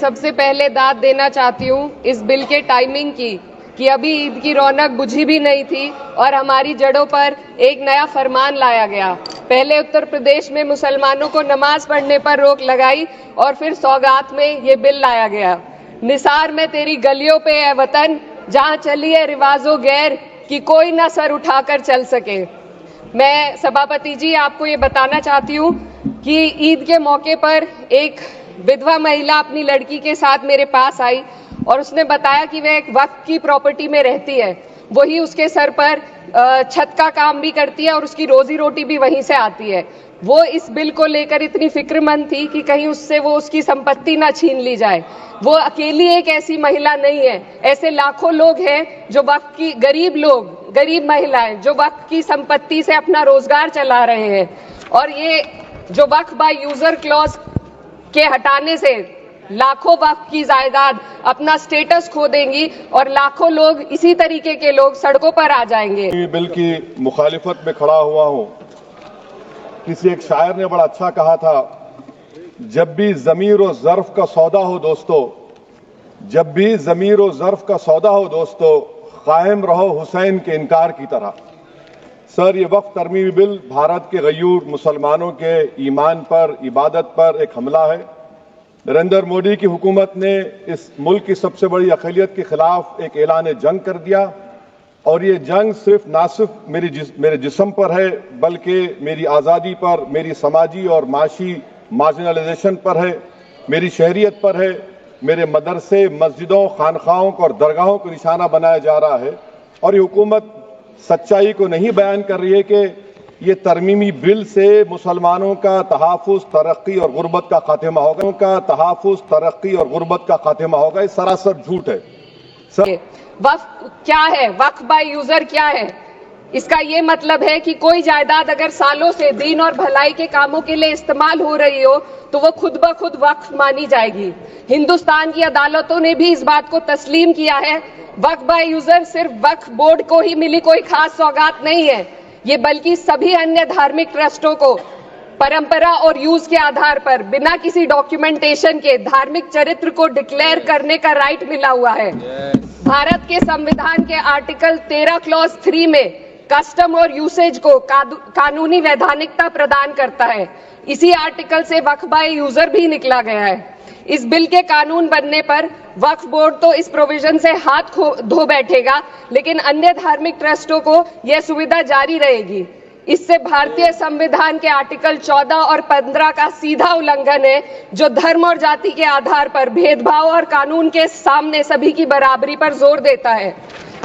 सबसे पहले दाद देना चाहती हूँ इस बिल के टाइमिंग की कि अभी ईद की रौनक बुझी भी नहीं थी और हमारी जड़ों पर एक नया फरमान लाया गया। पहले उत्तर प्रदेश में मुसलमानों को नमाज पढ़ने पर रोक लगाई और फिर सौगात में ये बिल लाया गया। निसार में तेरी गलियों पे है वतन, जहाँ चली है रिवाजो गैर कि कोई ना सर उठाकर चल सके। मैं सभापति जी आपको ये बताना चाहती हूँ कि ईद के मौके पर एक विधवा महिला अपनी लड़की के साथ मेरे पास आई और उसने बताया कि वह एक वक्फ की प्रॉपर्टी में रहती है, वही उसके सर पर छत का काम भी करती है और उसकी रोजी रोटी भी वहीं से आती है। वो इस बिल को लेकर इतनी फिक्रमंद थी कि कहीं उससे वो उसकी संपत्ति ना छीन ली जाए। वो अकेली एक ऐसी महिला नहीं है, ऐसे लाखों लोग हैं जो वक्फ की गरीब महिलाएं जो वक्फ की संपत्ति से अपना रोजगार चला रहे हैं। और ये जो वक्फ बाय यूजर क्लॉज के हटाने से लाखों वक्फ की जायदाद अपना स्टेटस खो देंगी और लाखों लोग इसी तरीके के लोग सड़कों पर आ जाएंगे। बिल की मुखालिफत में खड़ा हुआ हूं। किसी एक शायर ने बड़ा अच्छा कहा था, जब भी ज़मीर और ज़र्फ का सौदा हो दोस्तों, जब भी ज़मीर और ज़र्फ का सौदा हो दोस्तों, कायम रहो हुसैन के इनकार की तरह। सर, ये वक्फ तरमीमी बिल भारत के गयूर मुसलमानों के ईमान पर, इबादत पर एक हमला है। नरेंद्र मोदी की हुकूमत ने इस मुल्क की सबसे बड़ी अक़लियत के खिलाफ एक ऐलान जंग कर दिया और ये जंग ना सिर्फ मेरे जिस्म पर है बल्कि मेरी आज़ादी पर, मेरी समाजी और माशी मार्जिनलाइजेशन पर है, मेरी शहरियत पर है, मेरे मदरसे, मस्जिदों, खानखाहों और दरगाहों को निशाना बनाया जा रहा है। और ये हुकूमत सच्चाई को नहीं बयान कर रही है कि ये तरमीमी बिल से मुसलमानों का तहफ़्फ़ुज़, तरक्की और गुर्बत का खात्मा होगा। तरक्की और गुर्बत का खात्मा होगा। ये सरासर झूठ है। वक्फ क्या है? वक्फ बाय यूजर क्या है? इसका ये मतलब है कि कोई जायदाद अगर सालों से दीन और भलाई के कामों के लिए इस्तेमाल हो रही हो तो वो खुद ब खुद वक्फ मानी जाएगी। हिंदुस्तान की अदालतों ने भी इस बात को तस्लीम किया है। वक्फ बाय यूजर सिर्फ वक्फ बोर्ड को ही मिली कोई खास सौगात नहीं है, ये बल्कि सभी अन्य धार्मिक ट्रस्टों को परंपरा और यूज के आधार पर बिना किसी डॉक्यूमेंटेशन के धार्मिक चरित्र को डिक्लेयर करने का राइट मिला हुआ है। भारत के संविधान के आर्टिकल 13 क्लॉज 3 में कस्टम और यूसेज को कानूनी वैधानिकता प्रदान करता है। इसी आर्टिकल से वक्फ बाय यूजर भी निकला गया है। इस बिल के कानून बनने पर वक्फ बोर्ड तो इस प्रोविजन से हाथ धो बैठेगा, लेकिन अन्य धार्मिक ट्रस्टों को यह सुविधा जारी रहेगी। इससे भारतीय संविधान के आर्टिकल 14 और 15 का सीधा उल्लंघन है, जो धर्म और जाति के आधार पर भेदभाव और कानून के सामने सभी की बराबरी पर जोर देता है।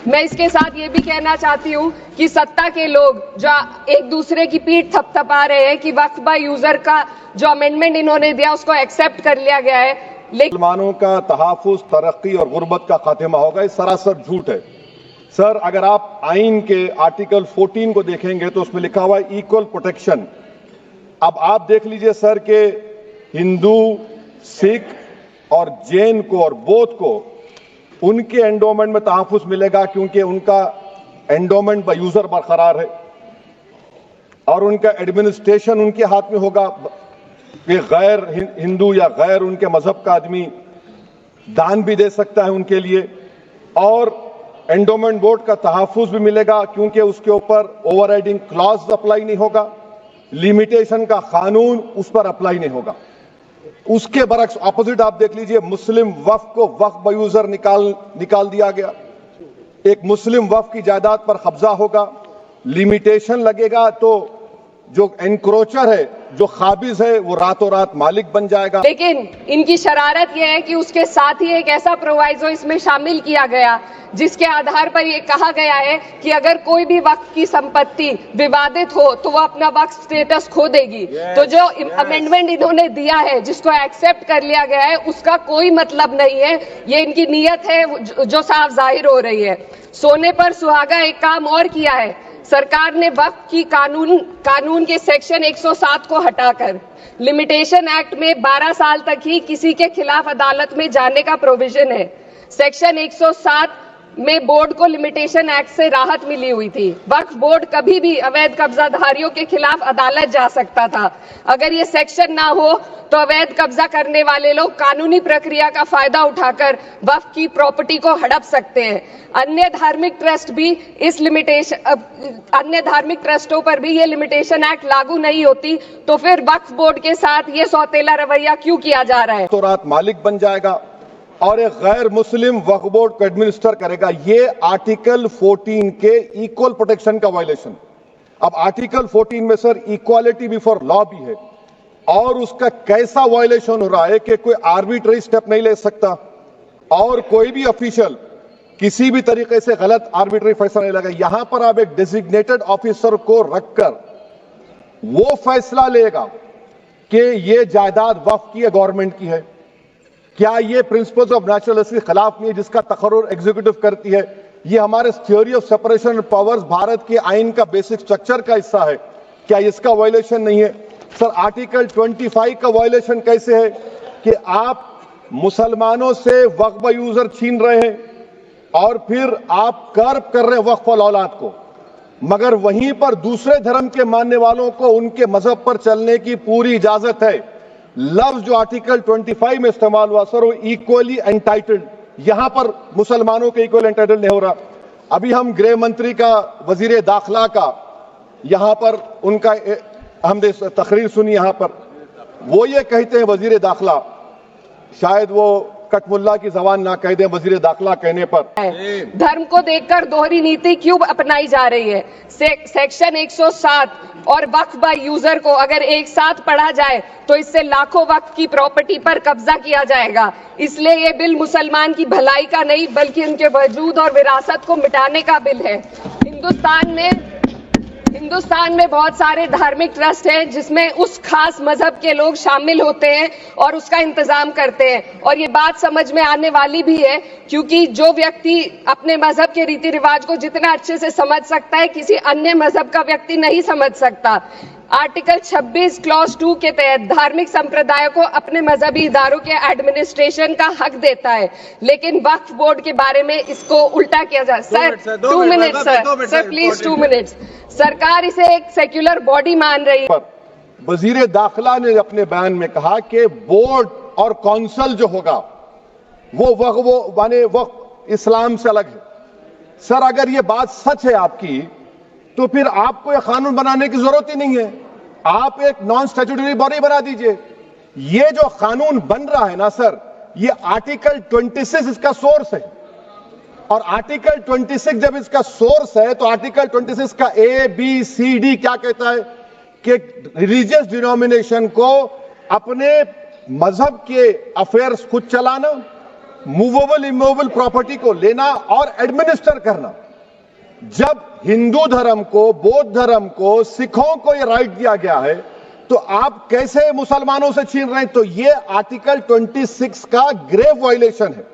मैं इसके साथ ये भी कहना चाहती हूँ कि सत्ता के लोग जो एक दूसरे की पीठ थपथपा रहे हैं कि वक्फ बाय यूजर का जो अमेंडमेंट इन्होंने दिया उसको एक्सेप्ट कर लिया गया है, लेकिन मुसलमानों का तहफ़्फ़ुज़, तरक्की और गुर्बत का खात्मा होगा, ये सरासर झूठ है। सर, अगर आप आइन के आर्टिकल 14 को देखेंगे तो उसमें लिखा हुआ है इक्वल प्रोटेक्शन। अब आप देख लीजिए सर के हिंदू, सिख और जैन को और बौद्ध को उनके एंडोमेंट में तहफ़्फ़ुज़ मिलेगा क्योंकि उनका एंडोमेंट बाय यूजर बरकरार है और उनका एडमिनिस्ट्रेशन उनके हाथ में होगा कि गैर हिंदू या गैर उनके मजहब का आदमी दान भी दे सकता है उनके लिए। और एंडोमेंट बोर्ड का तहफ़्फ़ुज़ भी मिलेगा क्योंकि उसके ऊपर ओवरराइडिंग क्लॉज अप्लाई नहीं होगा, लिमिटेशन का कानून उस पर अप्लाई नहीं होगा। उसके बरक्स ऑपोजिट आप देख लीजिए, मुस्लिम वक्फ को वक्फ बाय यूजर निकाल दिया गया। एक मुस्लिम वक्फ की जायदाद पर कब्जा होगा, लिमिटेशन लगेगा तो जो एनक्रोचर है, जो खाबिज है, वो रातों रात मालिक बन जाएगा। लेकिन इनकी शरारत यह है कि उसके साथ ही एक ऐसा प्रोवाइजो इसमें शामिल किया गया जिसके आधार पर यह कहा गया है कि अगर कोई भी वक्फ की संपत्ति विवादित हो तो वो अपना वक्फ स्टेटस खो देगी। तो जो अमेंडमेंट इन्होंने दिया है, जिसको एक्सेप्ट कर लिया गया है, उसका कोई मतलब नहीं है। ये इनकी नीयत है जो साफ जाहिर हो रही है। सोने पर सुहागा एक काम और किया है सरकार ने। वक्फ की कानून के सेक्शन 107 को हटाकर लिमिटेशन एक्ट में 12 साल तक ही किसी के खिलाफ अदालत में जाने का प्रोविजन है। सेक्शन 107 में बोर्ड को लिमिटेशन एक्ट से राहत मिली हुई थी। वक्फ बोर्ड कभी भी अवैध कब्जाधारियों के खिलाफ अदालत जा सकता था। अगर ये सेक्शन ना हो तो अवैध कब्जा करने वाले लोग कानूनी प्रक्रिया का फायदा उठाकर वक्फ की प्रॉपर्टी को हड़प सकते हैं। अन्य धार्मिक ट्रस्टों पर भी ये लिमिटेशन एक्ट लागू नहीं होती, तो फिर वक्फ बोर्ड के साथ ये सौतेला रवैया क्यों किया जा रहा है? तो रात मालिक बन जाएगा और एक गैर मुस्लिम वक्फ बोर्ड को एडमिनिस्टर करेगा। ये आर्टिकल 14 के इक्वल प्रोटेक्शन का वायलेशन। अब आर्टिकल 14 में सर इक्वालिटी बिफोर लॉ भी है, और उसका कैसा वायलेशन हो रहा है कि कोई आर्बिट्ररी स्टेप नहीं ले सकता और कोई भी ऑफिशियल किसी भी तरीके से गलत आर्बिट्ररी फैसला नहीं लगा। यहां पर आप एक डेजिग्नेटेड ऑफिसर को रखकर वो फैसला लेगा कि ये जायदाद वक्फ की है, गवर्नमेंट की है। क्या ये प्रिंसिपल्स ऑफ नेचुरल के खिलाफ नहीं है जिसका तकर्रुर एग्जीक्यूटिव करती है? ये हमारे theory of separation of powers Bharat के आइन का बेसिक स्ट्रक्चर का हिस्सा है। क्या इसका वायलेशन नहीं है? सर आर्टिकल 25 का वायलेशन कैसे है कि आप मुसलमानों से वक्फ यूजर छीन रहे हैं और फिर आप कर्ब कर रहे हैं वक्फ औलाद को, मगर वहीं पर दूसरे धर्म के मानने वालों को उनके मजहब पर चलने की पूरी इजाजत है। लफ्ज जो आर्टिकल 25 में इस्तेमाल हुआ सर वो इक्वली एंटाइटल्ड, यहां पर मुसलमानों के इक्वल एंटाइटल्ड नहीं हो रहा। अभी हम गृह मंत्री का, वजीर दाखिला का यहां पर उनका हमने तकरीर सुनी, यहां पर वो ये कहते हैं वजीर दाखिला, शायद वो कटमुल्ला की जबान ना कह दे वजीर दाखिला कहने पर, धर्म को देखकर दोहरी नीति क्यों अपनाई जा रही है? सेक्शन 107 और वक्फ बाय यूजर को अगर एक साथ पढ़ा जाए तो इससे लाखों वक्फ की प्रॉपर्टी पर कब्जा किया जाएगा। इसलिए ये बिल मुसलमान की भलाई का नहीं बल्कि उनके वजूद और विरासत को मिटाने का बिल है। हिंदुस्तान में बहुत सारे धार्मिक ट्रस्ट हैं जिसमें उस खास मजहब के लोग शामिल होते हैं और उसका इंतजाम करते हैं, और ये बात समझ में आने वाली भी है क्योंकि जो व्यक्ति अपने मजहब के रीति रिवाज को जितना अच्छे से समझ सकता है किसी अन्य मजहब का व्यक्ति नहीं समझ सकता। आर्टिकल 26 क्लॉज 2 के तहत धार्मिक संप्रदाय को अपने मजहबी इदारों के एडमिनिस्ट्रेशन का हक देता है, लेकिन वक्फ बोर्ड के बारे में इसको उल्टा किया जा। Sir 2 minute sir please 2 minutes. सरकार इसे एक सेक्युलर बॉडी मान रही है। वजीर दाखिला ने अपने बयान में कहा कि बोर्ड और काउंसिल जो होगा वो वक्फ इस्लाम से अलग है। सर अगर ये बात सच है आपकी तो फिर आपको एक कानून बनाने की जरूरत ही नहीं है, आप एक नॉन स्टैट्यूटरी बॉडी बना दीजिए। ये जो कानून बन रहा है ना सर, ये आर्टिकल 26 इसका सोर्स है, और आर्टिकल 26 जब इसका सोर्स है तो आर्टिकल 26 का ABCD क्या कहता है कि रिलीजियस डिनोमिनेशन को अपने मजहब के अफेयर्स खुद चलाना, मूवेबल इमूवेबल प्रॉपर्टी को लेना और एडमिनिस्टर करना। जब हिंदू धर्म को, बौद्ध धर्म को, सिखों को यह राइट दिया गया है तो आप कैसे मुसलमानों से छीन रहे हैं? तो ये आर्टिकल 26 का ग्रेव वायलेशन है।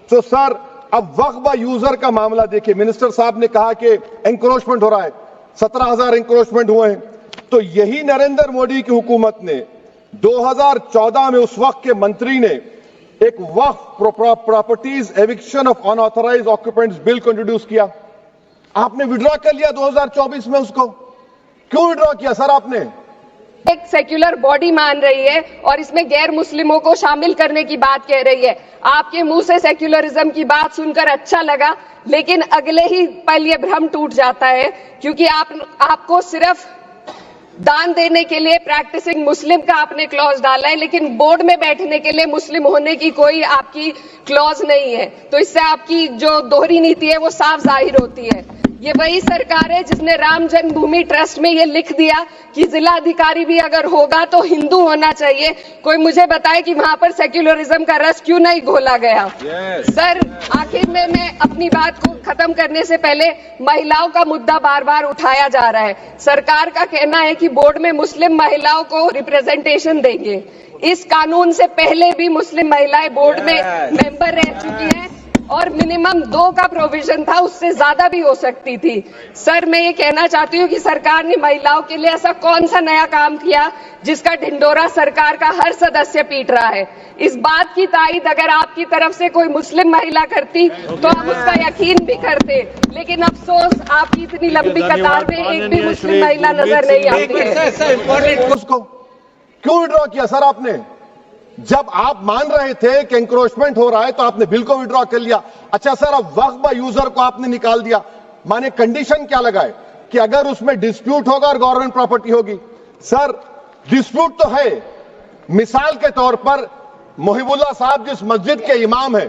तो सर अब वक्फ बाय यूजर का मामला देखिए, मिनिस्टर साहब ने कहा कि एंक्रोचमेंट हो रहा है, 17,000 एंक्रोचमेंट हुए हैं। तो यही नरेंद्र मोदी की हुकूमत ने 2014 में उस वक्त के मंत्री ने एक Waqf properties eviction of unauthorised occupants bill को इंट्रोड्यूस किया। आपने विड्रॉ कर लिया 2024 में, उसको क्यों विड्रॉ किया सर आपने? एक सेक्युलर बॉडी मान रही है और इसमें गैर मुस्लिमों को शामिल करने की बात कह रही है। आपके मुंह से सेक्युलरिज्म की बात सुनकर अच्छा लगा, लेकिन अगले ही पल ये भ्रम टूट जाता है क्योंकि आपको सिर्फ दान देने के लिए प्रैक्टिसिंग मुस्लिम का आपने क्लॉज डाला है, लेकिन बोर्ड में बैठने के लिए मुस्लिम होने की कोई आपकी क्लॉज नहीं है। तो इससे आपकी जो दोहरी नीति है वो साफ जाहिर होती है। ये वही सरकार है जिसने राम जन्मभूमि ट्रस्ट में ये लिख दिया कि जिला अधिकारी भी अगर होगा तो हिंदू होना चाहिए। कोई मुझे बताए कि वहां पर सेक्युलरिज्म का रस क्यों नहीं घोला गया? सर आखिर में मैं अपनी बात को खत्म करने से पहले महिलाओं का मुद्दा बार बार उठाया जा रहा है। सरकार का कहना है कि बोर्ड में मुस्लिम महिलाओं को रिप्रेजेंटेशन देंगे। इस कानून से पहले भी मुस्लिम महिलाएं बोर्ड में मेंबर रह चुकी हैं और मिनिमम 2 का प्रोविजन था, उससे ज्यादा भी हो सकती थी। सर मैं ये कहना चाहती हूँ कि सरकार ने महिलाओं के लिए ऐसा कौन सा नया काम किया जिसका ढिंडोरा सरकार का हर सदस्य पीट रहा है। इस बात की तायीद अगर आपकी तरफ से कोई मुस्लिम महिला करती तो आप उसका यकीन भी करते, लेकिन अफसोस आपकी इतनी लंबी कतार में एक भी मुस्लिम महिला नजर नहीं आती है। उसको क्यों विड्रॉ किया सर आपने? जब आप मान रहे थे कि एंक्रोचमेंट हो रहा है तो आपने बिल को विड्रॉ कर लिया। अच्छा सर, अब वक्फ बाय यूजर को आपने निकाल दिया, माने कंडीशन क्या लगाए कि अगर उसमें डिस्प्यूट होगा और गवर्नमेंट प्रॉपर्टी होगी। सर डिस्प्यूट तो है, मिसाल के तौर पर मोहिबुल्लाह साहब जिस मस्जिद के इमाम है,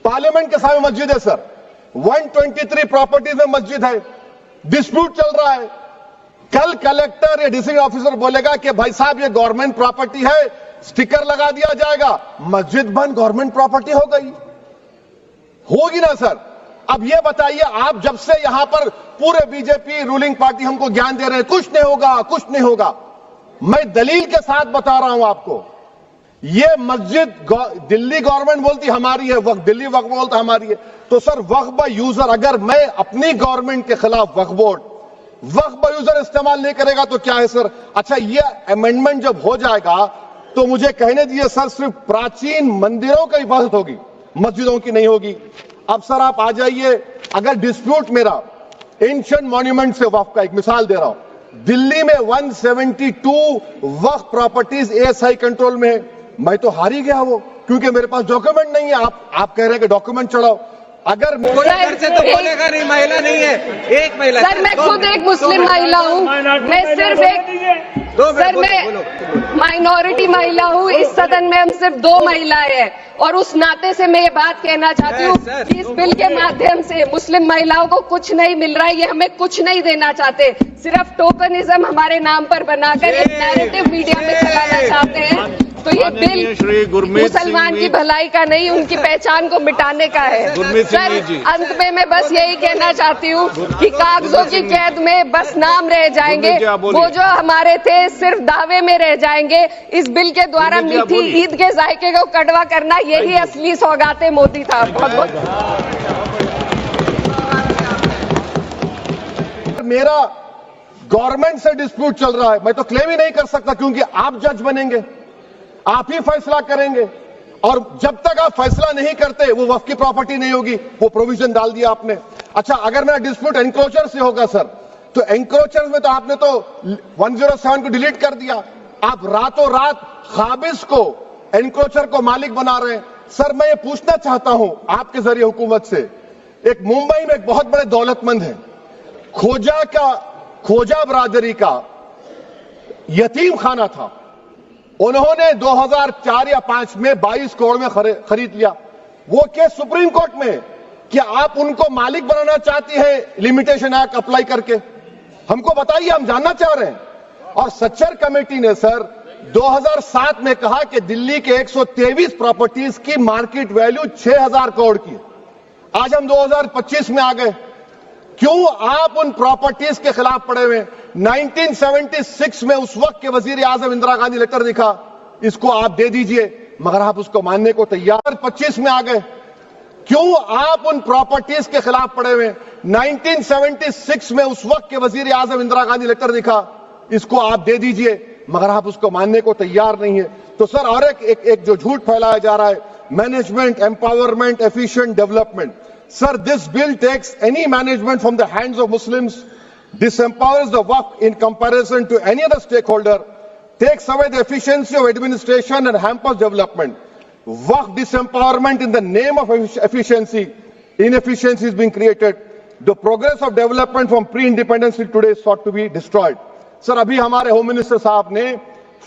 पार्लियामेंट के सामने मस्जिद है सर, 123 प्रॉपर्टीज में मस्जिद है, डिस्प्यूट चल रहा है। कल कलेक्टर या डिस्ट्रिक्ट ऑफिसर बोलेगा कि भाई साहब ये गवर्नमेंट प्रॉपर्टी है, स्टिकर लगा दिया जाएगा, मस्जिद बंद, गवर्नमेंट प्रॉपर्टी हो गई, होगी ना सर? अब ये बताइए, आप जब से यहां पर पूरे बीजेपी रूलिंग पार्टी हमको ज्ञान दे रहे हैं कुछ नहीं होगा, कुछ नहीं होगा, मैं दलील के साथ बता रहा हूं आपको, ये मस्जिद दिल्ली गवर्नमेंट बोलती हमारी है, वक्फ दिल्ली वक्फ बोलता हमारी है, तो सर वक्फ बाय यूजर अगर मैं अपनी गवर्नमेंट के खिलाफ वक्फ बोर्ड वक्फ बाय यूजर इस्तेमाल नहीं करेगा तो क्या है सर? अच्छा ये अमेंडमेंट जब हो जाएगा तो मुझे कहने दीजिए सर, सिर्फ प्राचीन मंदिरों की इबादत होगी, मस्जिदों की नहीं होगी। अब सर आप आ जाइए, अगर डिस्प्यूट मेरा एंशिएंट मॉन्यूमेंट से वक्फ का, एक मिसाल दे रहा हूं, दिल्ली में 172 वक्फ प्रॉपर्टीज एएसआई कंट्रोल में है, मैं तो हार ही गया वो, क्योंकि मेरे पास डॉक्यूमेंट नहीं है। आप कह रहे हैं कि डॉक्यूमेंट चढ़ाओ, अगर घर से तो बोलेगा नहीं, महिला नहीं है, एक महिला। सर मैं खुद एक मुस्लिम महिला हूँ, मैं सिर्फ एक सर मैं माइनॉरिटी महिला हूँ, इस सदन में हम सिर्फ 2 महिलाएं हैं, और उस नाते से मैं ये बात कहना चाहती हूँ कि इस बिल के माध्यम से मुस्लिम महिलाओं को कुछ नहीं मिल रहा है, ये हमें कुछ नहीं देना चाहते, सिर्फ टोकनिज्म हमारे नाम पर बनाकर एक नैरेटिव मीडिया में चलाना चाहते हैं। तो ये बिल मुसलमान की भलाई का नहीं, उनकी पहचान को मिटाने का है। सर अंत में मैं बस यही कहना चाहती हूँ कि कागजों की कैद में बस नाम रह जाएंगे, वो जो हमारे थे सिर्फ दावे में रह जाएंगे। इस बिल के द्वारा मीठी ईद के जायके को कड़वा करना, यही असली सौगाते मोदी था। बहुत बहुत मेरा गवर्नमेंट से डिस्प्यूट चल रहा है, मैं तो क्लेम ही नहीं कर सकता, क्योंकि आप जज बनेंगे, आप ही फैसला करेंगे, और जब तक आप फैसला नहीं करते वो वक्फ की प्रॉपर्टी नहीं होगी, वो प्रोविजन डाल दिया आपने। अच्छा अगर मेरा डिस्प्यूट एनक्रोचर से होगा सर, तो एनक्रोचर में तो आपने तो 107 को डिलीट कर दिया, आप रातों रात खाबिज को एनक्रोचर को मालिक बना रहे हैं। सर मैं ये पूछना चाहता हूं आपके जरिए हुकूमत से, एक मुंबई में एक बहुत बड़े दौलतमंद है, खोजा बरादरी का यतीम खाना था, उन्होंने 2004 या 5 में 22 करोड़ में खरीद लिया। वो केस सुप्रीम कोर्ट में कि आप उनको मालिक बनाना चाहती हैं लिमिटेशन एक्ट अप्लाई करके, हमको बताइए, हम जानना चाह रहे हैं। और सच्चर कमेटी ने सर 2007 में कहा कि दिल्ली के 123 प्रॉपर्टीज की मार्केट वैल्यू 6000 करोड़ की। आज हम 2025 में आ गए, क्यों आप उन प्रॉपर्टीज के खिलाफ पड़े हुए? 1976 में उस वक्त के वजीर आजम इंदिरा गांधी लेटर लिखा, इसको आप दे दीजिए, मगर आप उसको मानने को तैयार। 25 में आ गए, क्यों आप उन प्रॉपर्टीज के खिलाफ पड़े हुए? 1976 में उस वक्त के वजीर आजम इंदिरा गांधी लेटर लिखा, इसको आप दे दीजिए, मगर आप उसको मानने को तैयार नहीं है। तो सर और एक जो झूठ फैलाया जा रहा है, management, empowerment, efficient development. Sir, this bill takes any management from the hands of Muslims, disempowers the Waqf in comparison to any other stakeholder, takes away the efficiency of administration and hampers development. Waqf disempowerment in the name of efficiency, inefficiency is being created. The progress of development from pre-independence till today is sought to be destroyed. Sir, अभी हमारे home minister साहब ने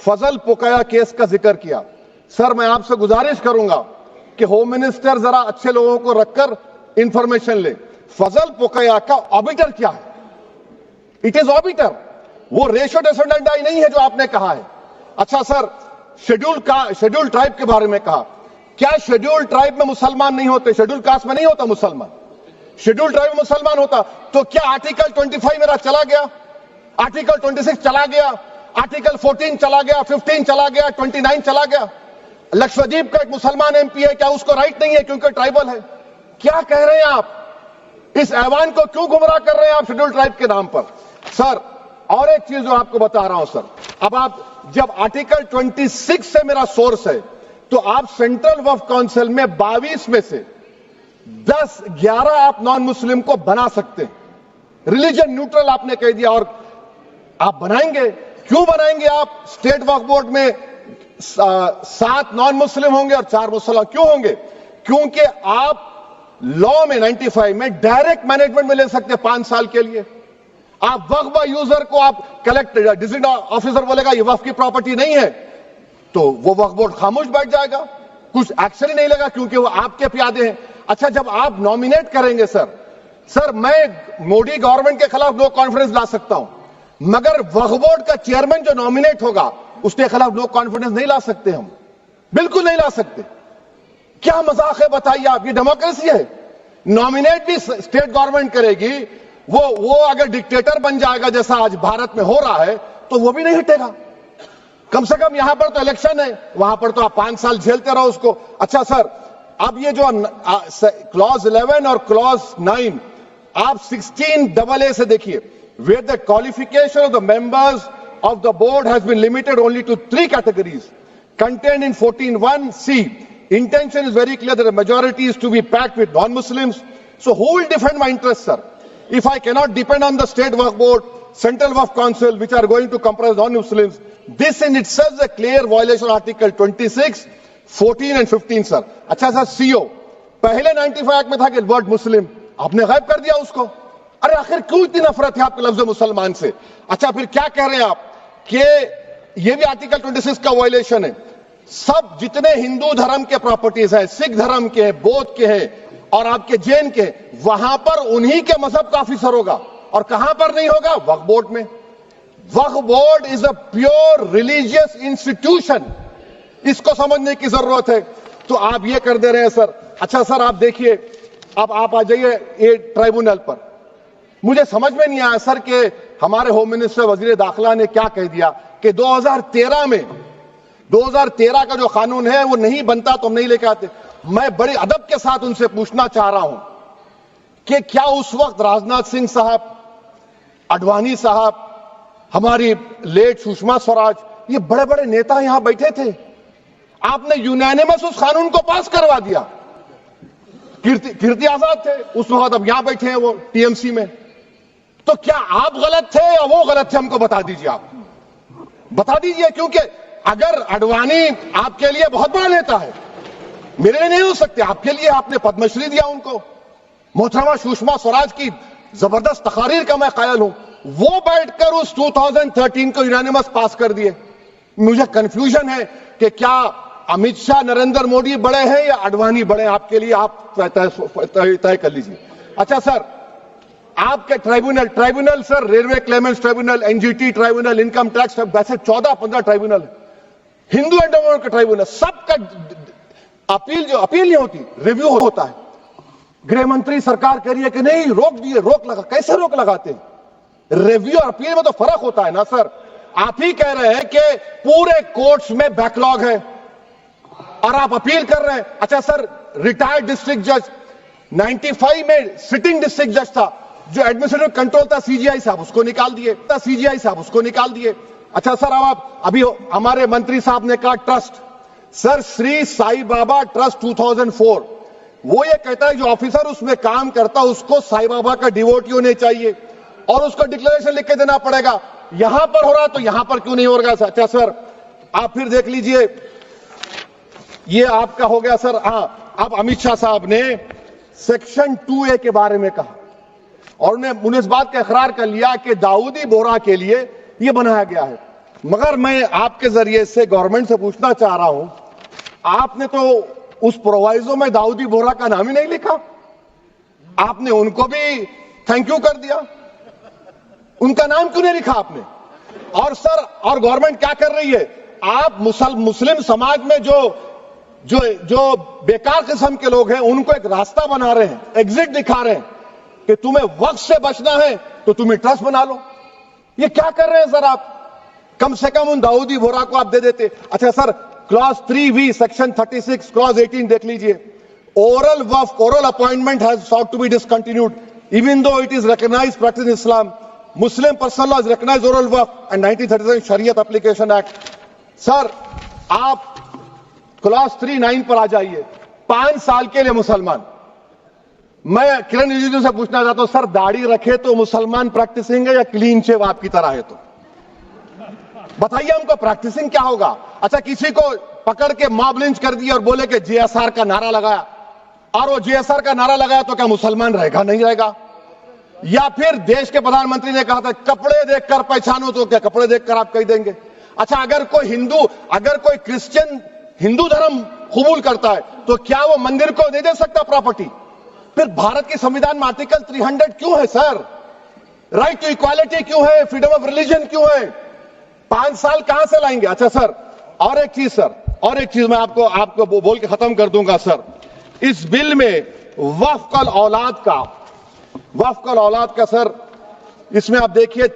फजल पुकाया case का जिक्र किया। Sir मैं आपसे गुजारिश करूंगा कि होम मिनिस्टर जरा अच्छे लोगों को रखकर इंफॉर्मेशन ले, फजल पुकाया का ऑबिटर क्या है? इट इज ऑबिटर, वो रेशियो डिसोनेंडाई नहीं है जो आपने कहा है। अच्छा सर, शेड्यूल ट्राइब के बारे में कहा, क्या शेड्यूल ट्राइब में मुसलमान नहीं होते? शेड्यूल कास्ट में नहीं होता मुसलमान, शेड्यूल ट्राइब में मुसलमान होता। तो क्या आर्टिकल 25 मेरा चला गया, आर्टिकल 26 चला गया, आर्टिकल 14 चला गया, 15 चला गया, 29 चला गया? लक्षद्वीप का एक मुसलमान एमपी है, क्या उसको राइट नहीं है क्योंकि ट्राइबल है? क्या कह रहे हैं आप? इस ऐवान को क्यों गुमराह कर रहे हैं आप शेड्यूल ट्राइब के नाम पर? सर, और एक चीज जो आपको बता रहा हूं सर, अब आप जब आर्टिकल 26 से मेरा सोर्स है, तो आप सेंट्रल वक्फ काउंसिल में 22 में से 10-11 आप नॉन मुस्लिम को बना सकते हैं। रिलीजन न्यूट्रल आपने कह दिया, और आप बनाएंगे। क्यों बनाएंगे आप? स्टेट वक्फ बोर्ड में 7 नॉन मुस्लिम होंगे और 4 मुसलमान। क्यों होंगे? क्योंकि आप लॉ में 95 में डायरेक्ट मैनेजमेंट में ले सकते हैं 5 साल के लिए। आप वक्फ बाय यूजर को आप कलेक्ट डिस्ट्रिक्ट ऑफिसर बोलेगा ये वक्फ की प्रॉपर्टी नहीं है, तो वो वक्फ बोर्ड खामोश बैठ जाएगा, कुछ एक्शन ही नहीं लेगा, क्योंकि वो आपके प्यादे हैं। अच्छा, जब आप नॉमिनेट करेंगे सर मैं मोदी गवर्नमेंट के खिलाफ नो कॉन्फिडेंस ला सकता हूं, मगर वक्फ बोर्ड का चेयरमैन जो नॉमिनेट होगा उसके खिलाफ नो कॉन्फिडेंस नहीं ला सकते, हम बिल्कुल नहीं ला सकते। क्या मजाक है बताइए आप? ये डेमोक्रेसी है। नॉमिनेट भी स्टेट गवर्नमेंट करेगी, वो अगर डिक्टेटर बन जाएगा जैसा आज भारत में हो रहा है, तो वो भी नहीं हटेगा। कम से कम यहां पर तो इलेक्शन है, वहां पर तो आप 5 साल झेलते रहो उसको। अच्छा सर, अब ये जो क्लॉज 11 और क्लॉज 9 आप 16AA से देखिए, where the qualification of the members of the board has been limited only to 3 categories contained in 14(1)(c). Intention is very clear that the majority is to be packed with non-Muslims. So who will defend my interests, sir? If I cannot depend on the state waqf board, central waqf council, which are going to comprise non-Muslims, this in itself is a clear violation of Article 26, 14 and 15, sir. अच्छा sir, CO पहले 95 act में था कि word मुस्लिम, आपने गायब कर दिया उसको। अरे आखिर क्यों इतनी नफरत है आपके लफ्ज मुसलमान से? अच्छा, फिर क्या कह रहे हैं आप कि ये भी आर्टिकल 26 का वायलेशन है। सब जितने हिंदू धर्म के प्रॉपर्टीज हैं, सिख धर्म के, बौद्ध के हैं और आपके जैन के, वहां पर उन्हीं के मजहब का ऑफिसर होगा, और कहां पर नहीं होगा? वक्फ बोर्ड में। Waqf board is a pure religious institution, इसको समझने की जरूरत है। तो आप ये कर दे रहे हैं सर। अच्छा सर, आप देखिए, अब आप आ जाइए ये ट्राइब्यूनल पर। मुझे समझ में नहीं आया सर कि हमारे होम मिनिस्टर वजीर दाखिला ने क्या कह दिया कि 2013 का जो कानून है वो नहीं बनता तो हम नहीं लेके आते। मैं बड़े अदब के साथ उनसे पूछना चाह रहा हूं कि क्या उस वक्त राजनाथ सिंह साहब, अडवाणी साहब, हमारी लेट सुषमा स्वराज, ये बड़े बड़े नेता यहां बैठे थे? आपने यूनानिमस उस कानून को पास करवा दिया। कीर्ति आजाद थे उस वक्त, अब यहां बैठे हैं वो टीएमसी में। तो क्या आप गलत थे या वो गलत थे? हमको बता दीजिए, आप बता दीजिए। क्योंकि अगर अडवाणी आपके लिए बहुत बड़ा नेता है, मेरे लिए नहीं हो सकते, आपके लिए आपने पद्मश्री दिया उनको। मोहतरमा सुषमा स्वराज की जबरदस्त तकारीर का मैं कायल हूं, वो बैठकर उस 2013 को यूनानिमस पास कर दिए। मुझे कंफ्यूजन है कि क्या अमित शाह, नरेंद्र मोदी बड़े हैं या अडवाणी बड़े हैं? आपके लिए आप तय कर लीजिए। अच्छा सर, आपके tribunal sir, railway Clements tribunal, NGT tribunal, income tax, वैसे 14-15 ट्राइब्यूनल, हिंदू एंडोमेंट का ट्राइब्यूनल, सबका अपील नहीं होती, रिव्यू होता है। गृह मंत्री सरकार कह रही है कि नहीं, रोक दिए, रोक लगा। कैसे रोक लगाते हैं? रिव्यू और अपील में तो फर्क होता है ना सर। आप ही कह रहे हैं कि पूरे कोर्ट्स में बैकलॉग है और आप अपील कर रहे हैं। अच्छा सर, रिटायर्ड डिस्ट्रिक्ट जज 95 में सिटिंग डिस्ट्रिक्ट जज था, जो एडमिनिस्ट्रेटिव कंट्रोल था सीजीआई साहब, उसको निकाल दिए। अच्छा सर, अब आप अभी हमारे मंत्री साहब ने कहा trust, sir Shri Sai Baba trust 2004, वो ये कहता है जो ऑफिसर उसमें काम करता उसको साई बाबा का डिवोटी होने चाहिए और उसको डिक्लेरेशन लिख के देना पड़ेगा। यहां पर हो रहा तो यहां पर क्यों नहीं हो रहा? अच्छा सर, आप फिर देख लीजिए, ये आपका हो गया सर। हाँ, अब अमित शाह साहब ने सेक्शन 2A के बारे में कहा और उन्होंने इस बात का इकरार कर लिया कि दाऊदी बोहरा के लिए यह बनाया गया है। मगर मैं आपके जरिए से गवर्नमेंट से पूछना चाह रहा हूं, आपने तो उस प्रोवाइजो में दाऊदी बोहरा का नाम ही नहीं लिखा, आपने उनको भी थैंक यू कर दिया, उनका नाम क्यों नहीं लिखा आपने? और सर, और गवर्नमेंट क्या कर रही है? आप मुस्लिम समाज में जो बेकार किस्म के लोग हैं उनको एक रास्ता बना रहे हैं, एग्जिट दिखा रहे हैं कि तुम्हें वक्त से बचना है तो तुम्हें ट्रस्ट बना लो। ये क्या कर रहे हैं सर आप? कम से कम उन दाऊदी बोहरा को आप दे देते। अच्छा sir, clause 3V section 36 clause 18 देख लीजिए, oral appointment has sought to be discontinued, even though it is recognized practice in Islam. Muslim personal law has recognized oral waqf and 1937 Shariat Application Act. Sir, आप clause 3(9) पर आ जाइए। 5 साल के लिए मुसलमान। मैं किरण रिजिजू से पूछना चाहता हूं, सर दाढ़ी रखे तो मुसलमान प्रैक्टिसिंग है या क्लीन शेव आपकी तरह है? तो बताइए हमको, प्रैक्टिसिंग क्या होगा? अच्छा, किसी को पकड़ के मॉब लिंच कर दिया और बोले कि जेएसआर का नारा लगाया, और वो जेएसआर का नारा लगाया तो क्या मुसलमान रहेगा? नहीं रहेगा। या फिर देश के प्रधानमंत्री ने कहा था कपड़े देखकर पहचानो, तो क्या कपड़े देखकर आप कह देंगे? अच्छा, अगर कोई क्रिश्चियन हिंदू धर्म कबूल करता है तो क्या वो मंदिर को नहीं दे सकता प्रॉपर्टी? फिर भारत के संविधान में आर्टिकल 300 क्यों है सर? राइट टू इक्वालिटी क्यों है? फ्रीडम ऑफ रिलीजन क्यों है? 5 साल कहां से लाएंगे? अच्छा सर, और एक चीज मैं आपको बोल के खत्म कर दूंगा सर। इस बिल में वक्फ औलाद का सर, इसमें आप देखिए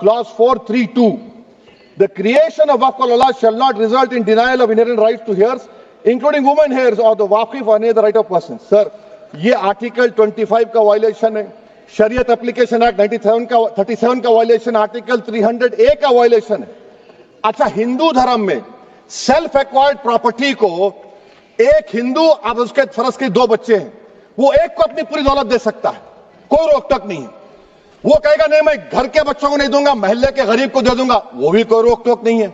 clause 432, the creation of waqf al-awlad shall not result in denial of inherent rights to heirs, including women heirs or the waqif or any other right of person. Sir, ये article 25 का violation है, शरीयत application act 37 का violation, article 300A का violation है। अच्छा, हिंदू धर्म में सेल्फ एक्वायर्ड प्रॉपर्टी को एक हिंदू, अब उसके फर्ज के 2 बच्चे हैं, वो एक को अपनी पूरी दौलत दे सकता है, कोई रोक टोक नहीं है। वो कहेगा नहीं मैं घर के बच्चों को नहीं दूंगा, मोहल्ले के गरीब को दे दूंगा, वो भी कोई रोक टोक नहीं है।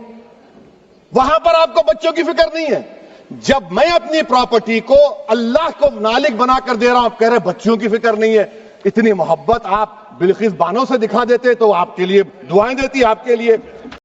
वहां पर आपको बच्चों की फिक्र नहीं है। जब मैं अपनी प्रॉपर्टी को अल्लाह को मालिक बनाकर दे रहा हूं, आप कह रहे बच्चों की फिक्र नहीं है। इतनी मोहब्बत आप बिल्किस बानो से दिखा देते तो आपके लिए दुआएं देती, आपके लिए